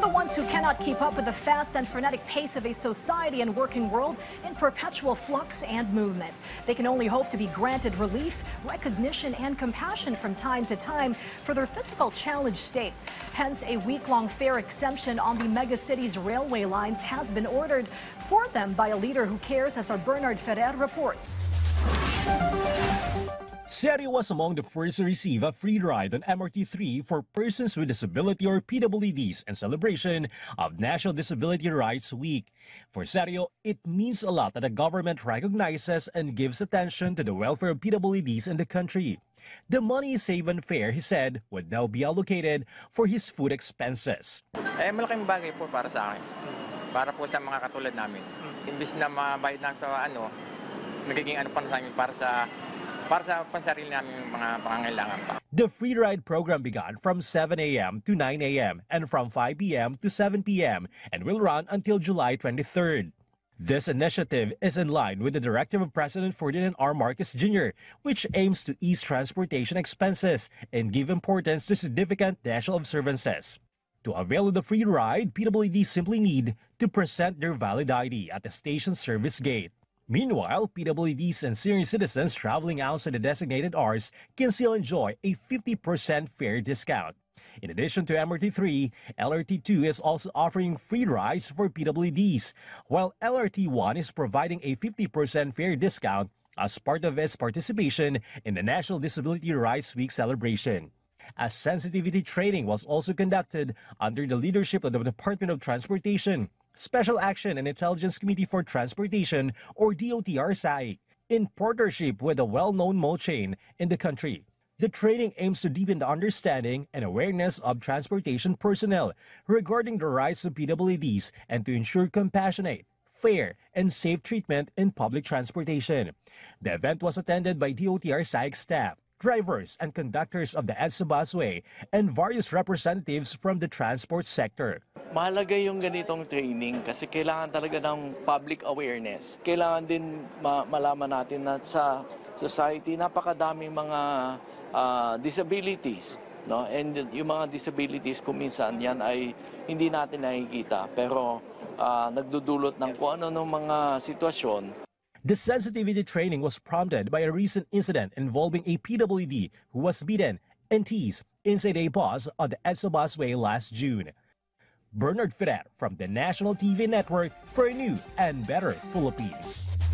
the ones who cannot keep up with the fast and frenetic pace of a society and working world in perpetual flux and movement. They can only hope to be granted relief, recognition, and compassion from time to time for their physical challenged state. Hence, a week-long fare exemption on the megacity's railway lines has been ordered for them by a leader who cares, as our Bernard Ferrer reports. Serio was among the first to receive a free ride on MRT3 for persons with disability or PWDs in celebration of National Disability Rights Week. For Serio, it means a lot that the government recognizes and gives attention to the welfare of PWDs in the country. The money saved on fare, he said, would now be allocated for his food expenses. Malaking bagay po para sa akin. Para po sa mga katulad namin. Imbis na mabayad lang sa nagiging pa sa amin para sa pansarili namin mga pangangailangan pa. The free ride program began from 7 a.m. to 9 a.m. and from 5 p.m. to 7 p.m. and will run until July 23rd. This initiative is in line with the directive of President Ferdinand R. Marcos Jr., which aims to ease transportation expenses and give importance to significant national observances. To avail of the free ride, PWDs simply need to present their valid ID at the station service gate. Meanwhile, PWDs and senior citizens traveling outside the designated hours can still enjoy a 50% fare discount. In addition to MRT3, LRT2 is also offering free rides for PWDs, while LRT1 is providing a 50% fare discount as part of its participation in the National Disability Rights Week celebration. A sensitivity training was also conducted under the leadership of the Department of Transportation, Special Action and Intelligence Committee for Transportation, or DOTR-SAIC, in partnership with a well-known mall chain in the country. The training aims to deepen the understanding and awareness of transportation personnel regarding the rights of PWDs and to ensure compassionate, fair, and safe treatment in public transportation. The event was attended by DOTR-SAIC staff, drivers and conductors of the EDSA busway, and various representatives from the transport sector. Mahalaga yung ganitong training kasi kailangan talaga ng public awareness. Kailangan din malaman natin na sa society napakadaming mga disabilities. No? And yung mga disabilities kuminsan yan ay hindi natin nakikita pero nagdudulot ng kung ano ng mga sitwasyon. The sensitivity training was prompted by a recent incident involving a PWD who was beaten and teased inside a bus on the EDSA busway last June. Bernard Ferrer from the National TV Network for a new and better Philippines.